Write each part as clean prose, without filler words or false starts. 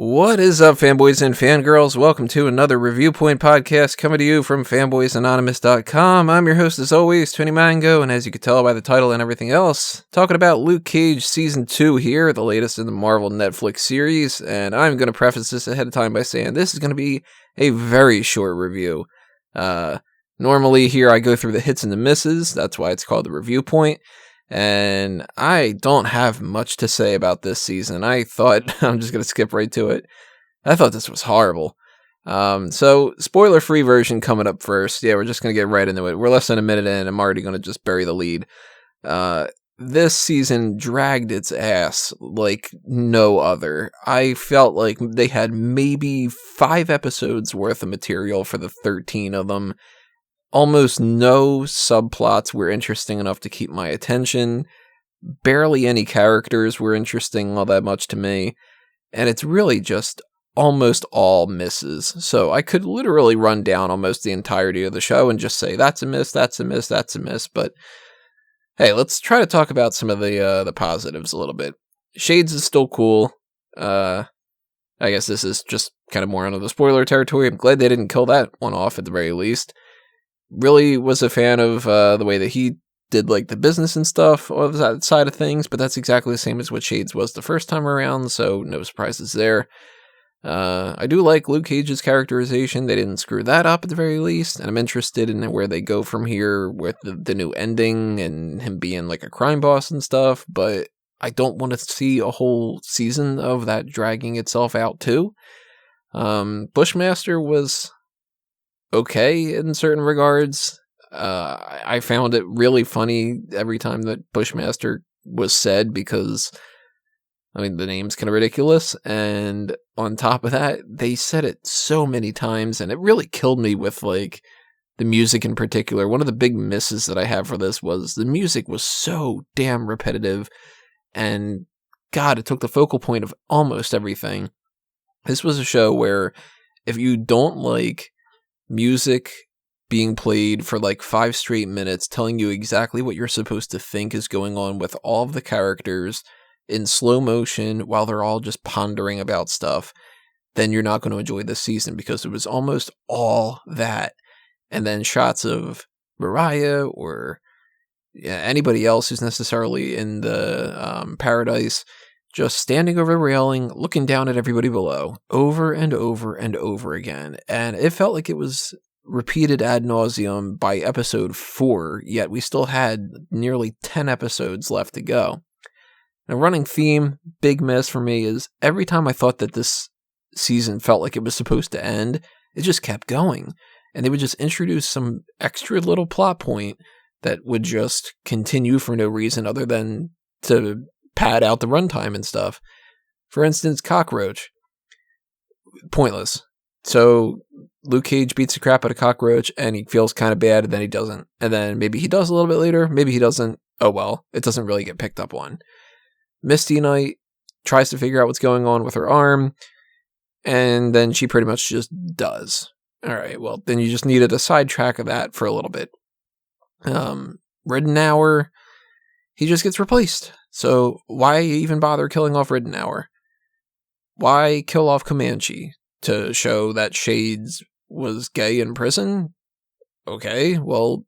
What is up, fanboys and fangirls? Welcome to another Reviewpoint podcast coming to you from fanboysanonymous.com. I'm your host, as always, Tony Mango, and as you can tell by the title and everything else, talking about Luke Cage Season 2 here, the latest in the Marvel Netflix series, and I'm going to preface this ahead of time by saying this is going to be a very short review. Normally here I go through the hits and the misses, that's why it's called the Reviewpoint. And I don't have much to say about this season. I thought, I'm just going to skip right to it. I thought this was horrible. So, spoiler-free version coming up first. Yeah, we're just going to get right into it. We're less than a minute in, I'm already going to just bury the lead. This season dragged its ass like no other. I felt like they had maybe 5 episodes worth of material for the 13 of them. Almost no subplots were interesting enough to keep my attention. Barely any characters were interesting all that much to me. And it's really just almost all misses. So I could literally run down almost the entirety of the show and just say, that's a miss, that's a miss, that's a miss. But hey, let's try to talk about some of the positives a little bit. Shades is still cool. I guess this is just kind of more under the spoiler territory. I'm glad they didn't kill that one off at the very least. Really was a fan of the way that he did like the business and stuff on that side of things, but that's exactly the same as what Shades was the first time around, so no surprises there. I do like Luke Cage's characterization. They didn't screw that up at the very least, and I'm interested in where they go from here with the new ending and him being like a crime boss and stuff, but I don't want to see a whole season of that dragging itself out too. Bushmaster was okay in certain regards. I found it really funny every time that Bushmaster was said because, I mean, the name's kind of ridiculous, and on top of that, they said it so many times, and it really killed me with, like, the music in particular. One of the big misses that I have for this was the music was so damn repetitive, and God, it took the focal point of almost everything. This was a show where if you don't like music being played for like 5 straight minutes telling you exactly what you're supposed to think is going on with all of the characters in slow motion while they're all just pondering about stuff, then you're not going to enjoy this season because it was almost all that. And then shots of Mariah or anybody else who's necessarily in the paradise just standing over the railing, looking down at everybody below, over and over and over again. And it felt like it was repeated ad nauseum by episode 4, yet we still had nearly 10 episodes left to go. A running theme, big miss for me, is every time I thought that this season felt like it was supposed to end, it just kept going. And they would just introduce some extra little plot point that would just continue for no reason other than to pad out the runtime and stuff. For instance, Cockroach. Pointless. So Luke Cage beats the crap out of Cockroach and he feels kind of bad and then he doesn't. And then maybe he does a little bit later, maybe he doesn't. Oh well, it doesn't really get picked up on. Misty Knight tries to figure out what's going on with her arm and then she pretty much just does. Alright, well then you just needed a sidetrack of that for a little bit. Ridenour, he just gets replaced. So why even bother killing off Ridenour? Why kill off Comanche? To show that Shades was gay in prison? Okay, well,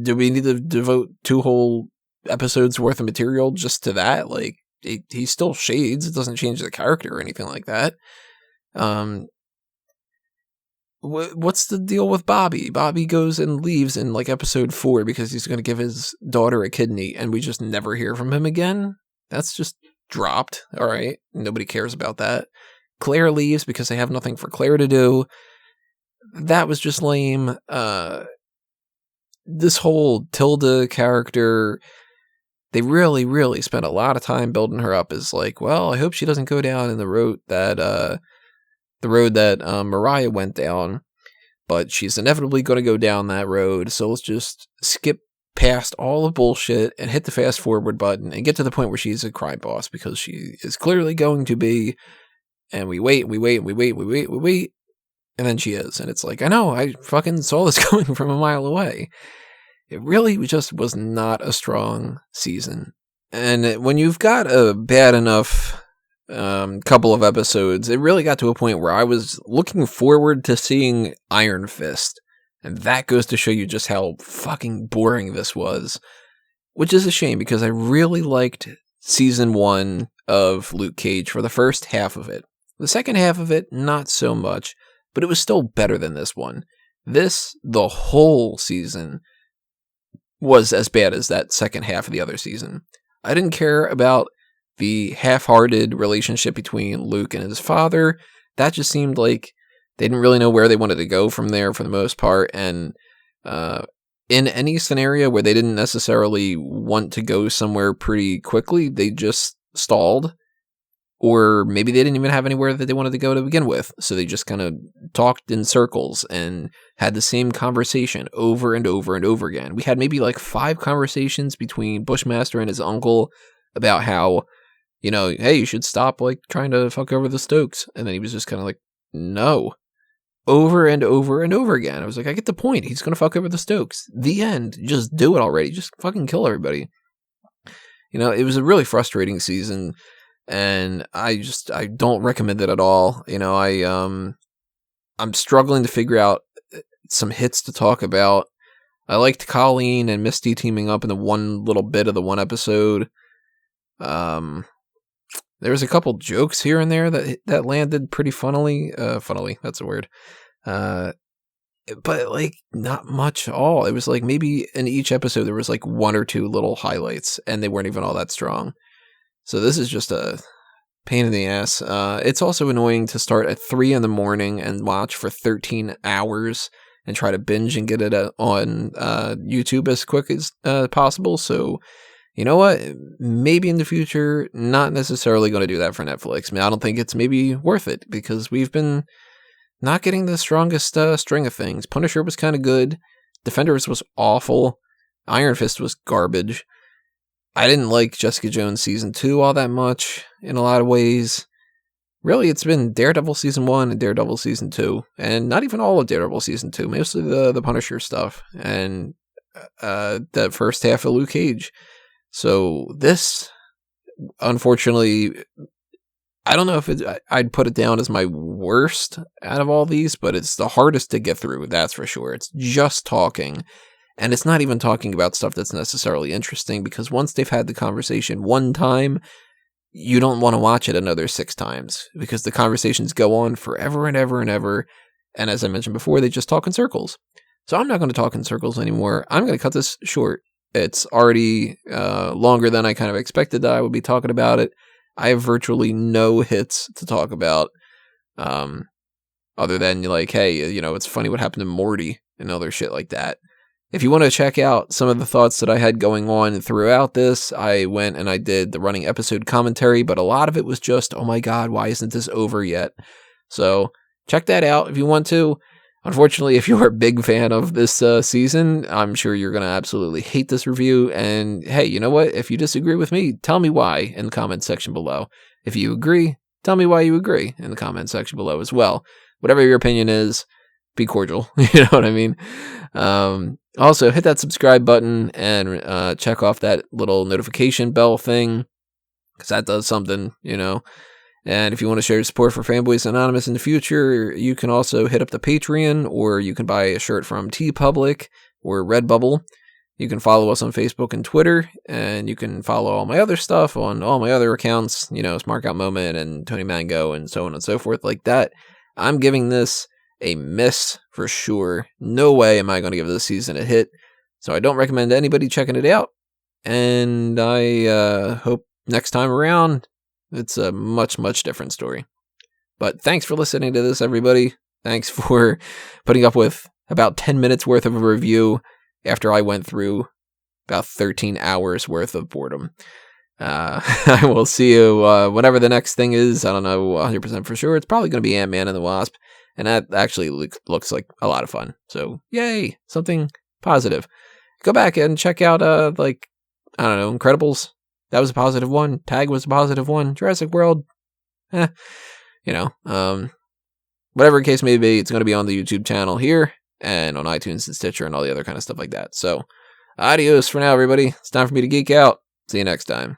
do we need to devote 2 whole episodes worth of material just to that? Like, he's still Shades. It doesn't change the character or anything like that. What's the deal with Bobby? Bobby goes and leaves in like episode 4 because he's going to give his daughter a kidney and we just never hear from him again. That's just dropped. All right. Nobody cares about that. Claire leaves because they have nothing for Claire to do. That was just lame. This whole Tilda character, they really spent a lot of time building her up as like, well, I hope she doesn't go down in the road that Mariah went down, but she's inevitably going to go down that road, so let's just skip past all the bullshit and hit the fast forward button and get to the point where she's a crime boss, because she is clearly going to be, and we wait, and then she is, and it's like, I know, I fucking saw this coming from a mile away. It really just was not a strong season. And when you've got a bad enough couple of episodes, it really got to a point where I was looking forward to seeing Iron Fist. And that goes to show you just how fucking boring this was. Which is a shame, because I really liked season 1 of Luke Cage for the first half of it. The second half of it, not so much, but it was still better than this one. The whole season, was as bad as that second half of the other season. I didn't care about the half-hearted relationship between Luke and his father. That just seemed like they didn't really know where they wanted to go from there for the most part, and in any scenario where they didn't necessarily want to go somewhere pretty quickly, they just stalled. Or maybe they didn't even have anywhere that they wanted to go to begin with, so they just kind of talked in circles and had the same conversation over and over and over again. We had maybe like 5 conversations between Bushmaster and his uncle about how, hey, you should stop like trying to fuck over the Stokes. And then he was just kind of like, no. Over and over and over again. I was like, I get the point. He's going to fuck over the Stokes. The end. Just do it already. Just fucking kill everybody. It was a really frustrating season, and I don't recommend it at all. I'm struggling to figure out some hits to talk about. I liked Colleen and Misty teaming up in the one little bit of the one episode. There was a couple jokes here and there that landed pretty funnily. Funnily, that's a word. But like not much at all. It was like maybe in each episode there was like 1 or 2 little highlights, and they weren't even all that strong. So this is just a pain in the ass. It's also annoying to start at 3 a.m. and watch for 13 hours and try to binge and get it on YouTube as quick as possible. So, you know what? Maybe in the future, not necessarily going to do that for Netflix. I don't think it's maybe worth it, because we've been not getting the strongest string of things. Punisher was kind of good. Defenders was awful. Iron Fist was garbage. I didn't like Jessica Jones Season 2 all that much in a lot of ways. Really, it's been Daredevil Season 1 and Daredevil Season 2. And not even all of Daredevil Season 2. Mostly the Punisher stuff. And the first half of Luke Cage. So this, unfortunately, I don't know if I'd put it down as my worst out of all these, but it's the hardest to get through, that's for sure. It's just talking. And it's not even talking about stuff that's necessarily interesting, because once they've had the conversation one time, you don't want to watch it another 6 times, because the conversations go on forever and ever and ever. And as I mentioned before, they just talk in circles. So I'm not going to talk in circles anymore. I'm going to cut this short. It's already longer than I kind of expected that I would be talking about it. I have virtually no hits to talk about, other than like, hey, it's funny what happened to Morty and other shit like that. If you want to check out some of the thoughts that I had going on throughout this, I went and I did the running episode commentary, but a lot of it was just, oh my god, why isn't this over yet? So check that out if you want to. Unfortunately, if you're a big fan of this season, I'm sure you're going to absolutely hate this review. And hey, you know what? If you disagree with me, tell me why in the comment section below. If you agree, tell me why you agree in the comment section below as well. Whatever your opinion is, be cordial. You know what I mean? Also, hit that subscribe button and check off that little notification bell thing, because that does something, And if you want to share your support for Fanboys Anonymous in the future, you can also hit up the Patreon, or you can buy a shirt from TeePublic or Redbubble. You can follow us on Facebook and Twitter, and you can follow all my other stuff on all my other accounts, Smart Out Moment and Tony Mango and so on and so forth like that. I'm giving this a miss for sure. No way am I going to give this season a hit, so I don't recommend anybody checking it out. And I hope next time around it's a much, much different story. But thanks for listening to this, everybody. Thanks for putting up with about 10 minutes worth of a review after I went through about 13 hours worth of boredom. I will see you whenever the next thing is. I don't know 100% for sure. It's probably going to be Ant-Man and the Wasp. And that actually looks like a lot of fun. So, yay, something positive. Go back and check out, Incredibles. That was a positive one. Tag was a positive one. Jurassic World, whatever the case may be, it's going to be on the YouTube channel here and on iTunes and Stitcher and all the other kind of stuff like that. So, adios for now, everybody. It's time for me to geek out. See you next time.